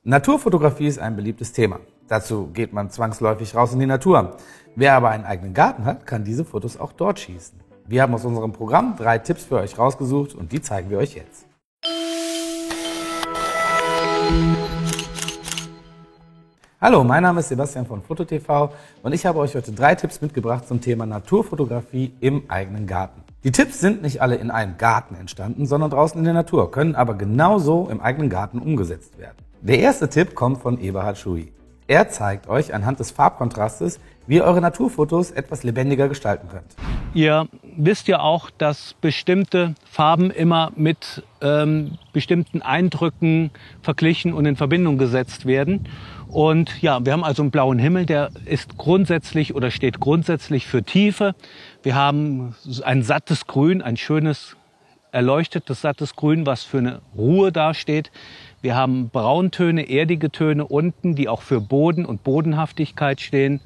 Naturfotografie ist ein beliebtes Thema. Dazu geht man zwangsläufig raus in die Natur. Wer aber einen eigenen Garten hat, kann diese Fotos auch dort schießen. Wir haben aus unserem Programm 3 Tipps für euch rausgesucht und die zeigen wir euch jetzt. Hallo, mein Name ist Sebastian von FotoTV und ich habe euch heute 3 Tipps mitgebracht zum Thema Naturfotografie im eigenen Garten. Die Tipps sind nicht alle in einem Garten entstanden, sondern draußen in der Natur, können aber genauso im eigenen Garten umgesetzt werden. Der erste Tipp kommt von Eberhard Schui. Er zeigt euch anhand des Farbkontrastes, wie ihr eure Naturfotos etwas lebendiger gestalten könnt. Ihr wisst ja auch, dass bestimmte Farben immer mit bestimmten Eindrücken verglichen und in Verbindung gesetzt werden. Und ja, wir haben also einen blauen Himmel, der ist grundsätzlich oder steht grundsätzlich für Tiefe. Wir haben ein sattes Grün, ein schönes erleuchtetes sattes Grün, was für eine Ruhe dasteht. Wir haben Brauntöne, erdige Töne unten, die auch für Boden und Bodenhaftigkeit stehen.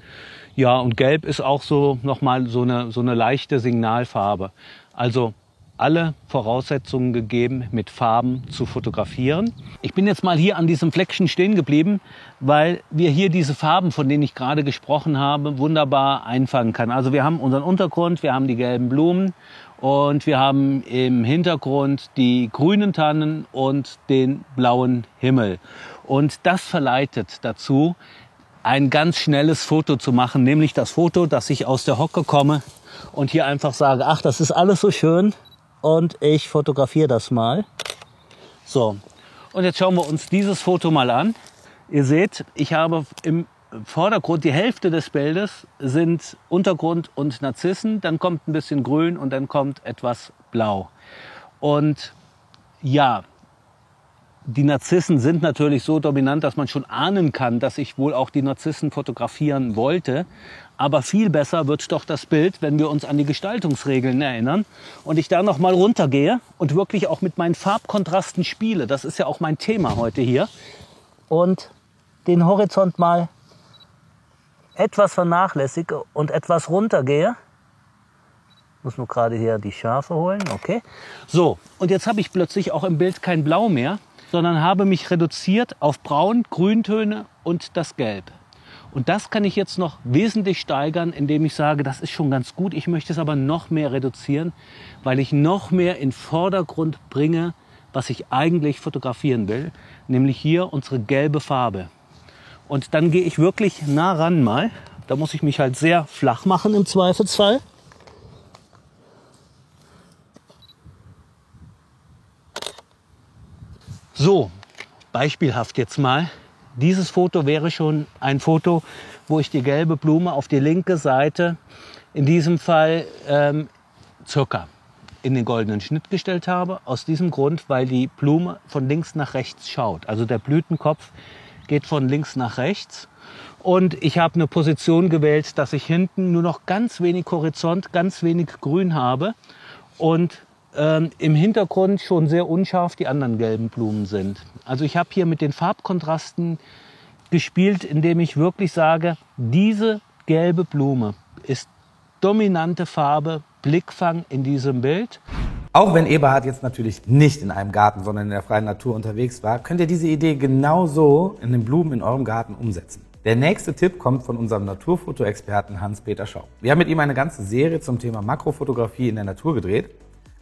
Ja, und Gelb ist auch so nochmal so eine leichte Signalfarbe. Also alle Voraussetzungen gegeben, mit Farben zu fotografieren. Ich bin jetzt mal hier an diesem Fleckchen stehen geblieben, weil wir hier diese Farben, von denen ich gerade gesprochen habe, wunderbar einfangen kann. Also wir haben unseren Untergrund, wir haben die gelben Blumen und wir haben im Hintergrund die grünen Tannen und den blauen Himmel. Und das verleitet dazu, ein ganz schnelles Foto zu machen, nämlich das Foto, dass ich aus der Hocke komme und hier einfach sage, ach, das ist alles so schön. Und ich fotografiere das mal. So, und jetzt schauen wir uns dieses Foto mal an. Ihr seht, ich habe im Vordergrund, die Hälfte des Bildes sind Untergrund und Narzissen. Dann kommt ein bisschen Grün und dann kommt etwas Blau. Und ja, die Narzissen sind natürlich so dominant, dass man schon ahnen kann, dass ich wohl auch die Narzissen fotografieren wollte. Aber viel besser wird doch das Bild, wenn wir uns an die Gestaltungsregeln erinnern und ich da noch mal runtergehe und wirklich auch mit meinen Farbkontrasten spiele. Das ist ja auch mein Thema heute hier. Und den Horizont mal etwas vernachlässige und etwas runtergehe. Muss nur gerade hier die Schärfe holen, okay. So, und jetzt habe ich plötzlich auch im Bild kein Blau mehr, sondern habe mich reduziert auf Braun, Grüntöne und das Gelb. Und das kann ich jetzt noch wesentlich steigern, indem ich sage, das ist schon ganz gut. Ich möchte es aber noch mehr reduzieren, weil ich noch mehr in Vordergrund bringe, was ich eigentlich fotografieren will, nämlich hier unsere gelbe Farbe. Und dann gehe ich wirklich nah ran mal. Da muss ich mich halt sehr flach machen im Zweifelsfall. So, beispielhaft jetzt mal. Dieses Foto wäre schon ein Foto, wo ich die gelbe Blume auf die linke Seite, in diesem Fall circa in den goldenen Schnitt gestellt habe. Aus diesem Grund, weil die Blume von links nach rechts schaut. Also der Blütenkopf geht von links nach rechts. Und ich habe eine Position gewählt, dass ich hinten nur noch ganz wenig Horizont, ganz wenig Grün habe. Und im Hintergrund schon sehr unscharf die anderen gelben Blumen sind. Also ich habe hier mit den Farbkontrasten gespielt, indem ich wirklich sage, diese gelbe Blume ist dominante Farbe, Blickfang in diesem Bild. Auch wenn Eberhard jetzt natürlich nicht in einem Garten, sondern in der freien Natur unterwegs war, könnt ihr diese Idee genauso in den Blumen in eurem Garten umsetzen. Der nächste Tipp kommt von unserem Naturfotoexperten Hans-Peter Schau. Wir haben mit ihm eine ganze Serie zum Thema Makrofotografie in der Natur gedreht.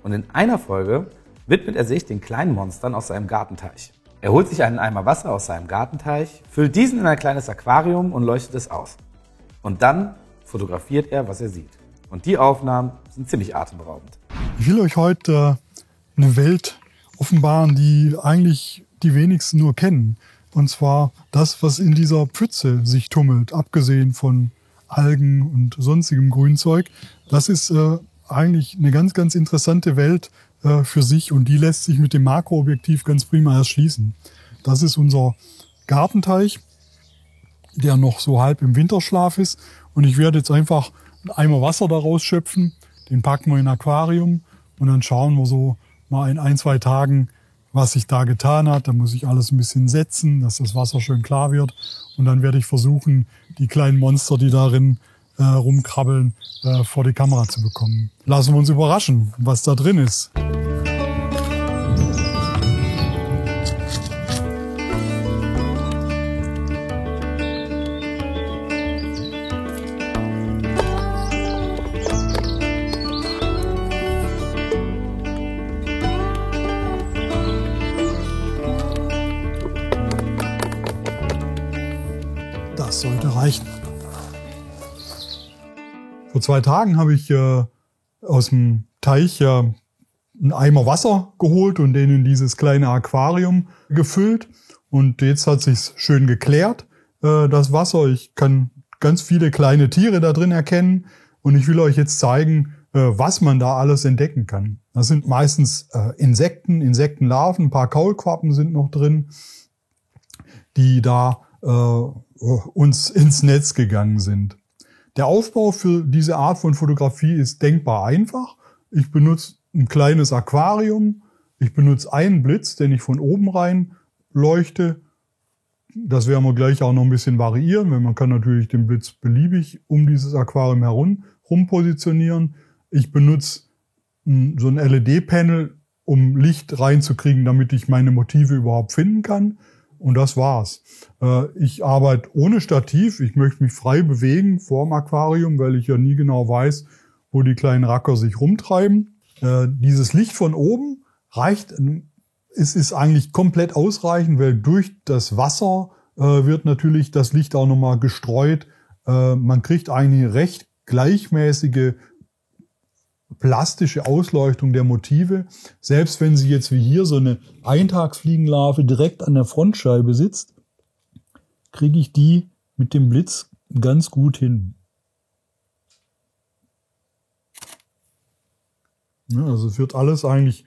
Und in einer Folge widmet er sich den kleinen Monstern aus seinem Gartenteich. Er holt sich einen Eimer Wasser aus seinem Gartenteich, füllt diesen in ein kleines Aquarium und leuchtet es aus. Und dann fotografiert er, was er sieht. Und die Aufnahmen sind ziemlich atemberaubend. Ich will euch heute eine Welt offenbaren, die eigentlich die wenigsten nur kennen. Und zwar das, was in dieser Pfütze sich tummelt, abgesehen von Algen und sonstigem Grünzeug. Das ist eigentlich eine ganz, ganz interessante Welt für sich und die lässt sich mit dem Makroobjektiv ganz prima erschließen. Das ist unser Gartenteich, der noch so halb im Winterschlaf ist und ich werde jetzt einfach einen Eimer Wasser daraus schöpfen, den packen wir in ein Aquarium und dann schauen wir so mal in 1-2 Tagen, was sich da getan hat. Da muss ich alles ein bisschen setzen, dass das Wasser schön klar wird und dann werde ich versuchen, die kleinen Monster, die darin rumkrabbeln, vor die Kamera zu bekommen. Lassen wir uns überraschen, was da drin ist. Das sollte reichen. Vor 2 Tagen habe ich aus dem Teich einen Eimer Wasser geholt und den in dieses kleine Aquarium gefüllt. Und jetzt hat sich's schön geklärt, das Wasser. Ich kann ganz viele kleine Tiere da drin erkennen. Und ich will euch jetzt zeigen, was man da alles entdecken kann. Das sind meistens Insekten, Insektenlarven, ein paar Kaulquappen sind noch drin, die da uns ins Netz gegangen sind. Der Aufbau für diese Art von Fotografie ist denkbar einfach. Ich benutze ein kleines Aquarium. Ich benutze einen Blitz, den ich von oben rein leuchte. Das werden wir gleich auch noch ein bisschen variieren, weil man kann natürlich den Blitz beliebig um dieses Aquarium herum positionieren. Ich benutze so ein LED-Panel, um Licht reinzukriegen, damit ich meine Motive überhaupt finden kann. Und das war's. Ich arbeite ohne Stativ. Ich möchte mich frei bewegen vor dem Aquarium, weil ich ja nie genau weiß, wo die kleinen Racker sich rumtreiben. Dieses Licht von oben reicht, es ist eigentlich komplett ausreichend, weil durch das Wasser wird natürlich das Licht auch nochmal gestreut. Man kriegt eine recht gleichmäßige plastische Ausleuchtung der Motive. Selbst wenn sie jetzt wie hier so eine Eintagsfliegenlarve direkt an der Frontscheibe sitzt, kriege ich die mit dem Blitz ganz gut hin. Ja, also es wird alles eigentlich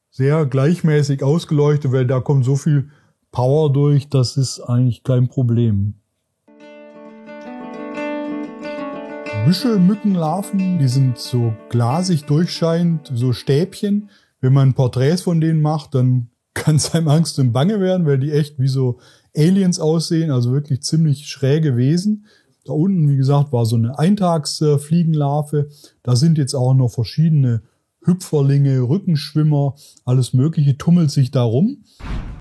sehr gleichmäßig ausgeleuchtet, weil da kommt so viel Power durch, das ist eigentlich kein Problem. Büschelmückenlarven, die sind so glasig durchscheinend, so Stäbchen. Wenn man Porträts von denen macht, dann kann es einem Angst und Bange werden, weil die echt wie so Aliens aussehen, also wirklich ziemlich schräge Wesen. Da unten, wie gesagt, war so eine Eintagsfliegenlarve. Da sind jetzt auch noch verschiedene Hüpferlinge, Rückenschwimmer, alles Mögliche tummelt sich da rum.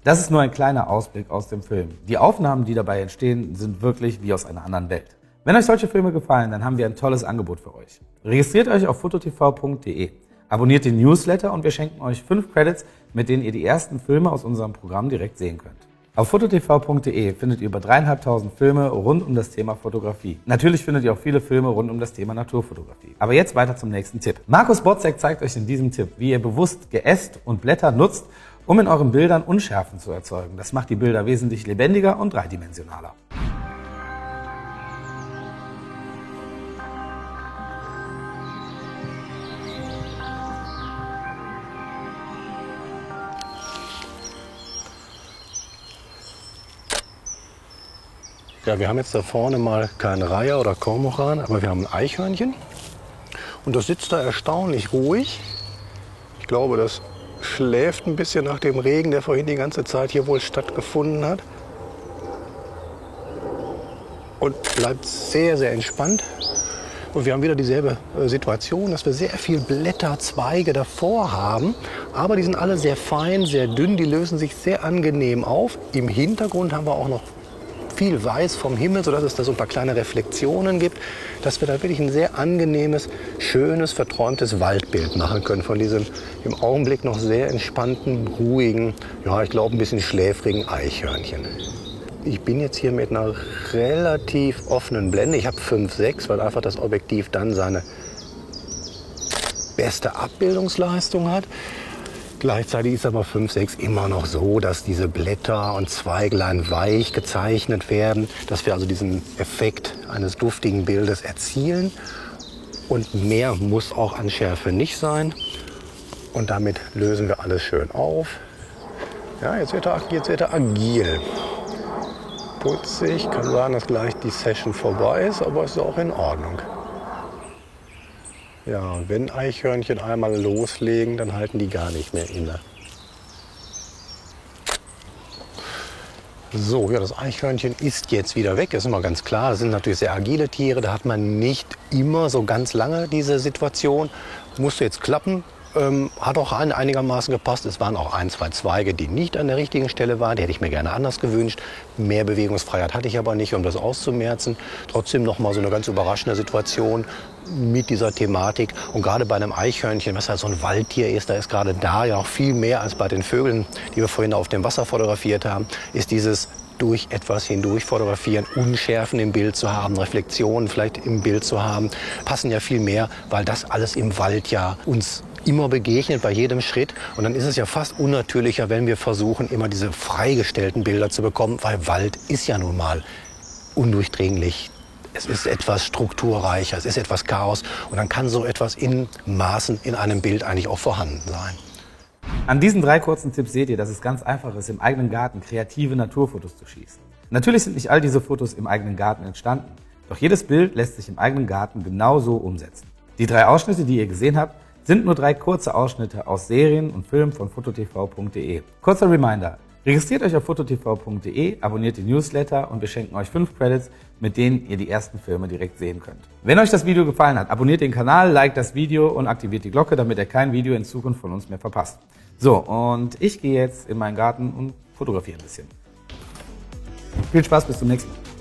Das ist nur ein kleiner Ausblick aus dem Film. Die Aufnahmen, die dabei entstehen, sind wirklich wie aus einer anderen Welt. Wenn euch solche Filme gefallen, dann haben wir ein tolles Angebot für euch. Registriert euch auf fototv.de, abonniert den Newsletter und wir schenken euch 5 Credits, mit denen ihr die ersten Filme aus unserem Programm direkt sehen könnt. Auf fototv.de findet ihr über 3.500 Filme rund um das Thema Fotografie. Natürlich findet ihr auch viele Filme rund um das Thema Naturfotografie. Aber jetzt weiter zum nächsten Tipp. Markus Botzek zeigt euch in diesem Tipp, wie ihr bewusst Geäst und Blätter nutzt, um in euren Bildern Unschärfen zu erzeugen. Das macht die Bilder wesentlich lebendiger und dreidimensionaler. Ja, wir haben jetzt da vorne mal keinen Reiher oder Kormoran, aber wir haben ein Eichhörnchen. Und das sitzt da erstaunlich ruhig. Ich glaube, das schläft ein bisschen nach dem Regen, der vorhin die ganze Zeit hier wohl stattgefunden hat. Und bleibt sehr, sehr entspannt. Und wir haben wieder dieselbe Situation, dass wir sehr viel Blätter, Zweige davor haben. Aber die sind alle sehr fein, sehr dünn, die lösen sich sehr angenehm auf. Im Hintergrund haben wir auch noch viel Weiß vom Himmel, sodass es da so ein paar kleine Reflexionen gibt, dass wir da wirklich ein sehr angenehmes, schönes, verträumtes Waldbild machen können von diesem im Augenblick noch sehr entspannten, ruhigen, ja, ich glaube ein bisschen schläfrigen Eichhörnchen. Ich bin jetzt hier mit einer relativ offenen Blende. Ich habe 5,6, weil einfach das Objektiv dann seine beste Abbildungsleistung hat. Gleichzeitig ist aber 5,6 immer noch so, dass diese Blätter und Zweiglein weich gezeichnet werden, dass wir also diesen Effekt eines duftigen Bildes erzielen. Und mehr muss auch an Schärfe nicht sein. Und damit lösen wir alles schön auf. Ja, jetzt wird er agil. Putzig, kann sein, dass gleich die Session vorbei ist, aber es ist auch in Ordnung. Ja, und wenn Eichhörnchen einmal loslegen, dann halten die gar nicht mehr inne. So, ja, das Eichhörnchen ist jetzt wieder weg, das ist immer ganz klar. Das sind natürlich sehr agile Tiere, da hat man nicht immer so ganz lange diese Situation. Musste jetzt klappen, hat auch einigermaßen gepasst. Es waren auch 1, 2 Zweige, die nicht an der richtigen Stelle waren. Die hätte ich mir gerne anders gewünscht. Mehr Bewegungsfreiheit hatte ich aber nicht, um das auszumerzen. Trotzdem noch mal so eine ganz überraschende Situation mit dieser Thematik. Und gerade bei einem Eichhörnchen, was halt so ein Waldtier ist, da ist gerade da ja noch viel mehr als bei den Vögeln, die wir vorhin auf dem Wasser fotografiert haben, ist dieses durch etwas hindurch fotografieren, Unschärfen im Bild zu haben, Reflexionen vielleicht im Bild zu haben, passen ja viel mehr, weil das alles im Wald ja uns immer begegnet, bei jedem Schritt. Und dann ist es ja fast unnatürlicher, wenn wir versuchen, immer diese freigestellten Bilder zu bekommen, weil Wald ist ja nun mal undurchdringlich. Es ist etwas strukturreicher, es ist etwas Chaos und dann kann so etwas in Maßen in einem Bild eigentlich auch vorhanden sein. An diesen 3 kurzen Tipps seht ihr, dass es ganz einfach ist, im eigenen Garten kreative Naturfotos zu schießen. Natürlich sind nicht all diese Fotos im eigenen Garten entstanden, doch jedes Bild lässt sich im eigenen Garten genauso umsetzen. Die 3 Ausschnitte, die ihr gesehen habt, sind nur 3 kurze Ausschnitte aus Serien und Filmen von fototv.de. Kurzer Reminder: Registriert euch auf fototv.de, abonniert den Newsletter und wir schenken euch 5 Credits, mit denen ihr die ersten Filme direkt sehen könnt. Wenn euch das Video gefallen hat, abonniert den Kanal, liked das Video und aktiviert die Glocke, damit ihr kein Video in Zukunft von uns mehr verpasst. So, und ich gehe jetzt in meinen Garten und fotografiere ein bisschen. Viel Spaß, bis zum nächsten Mal.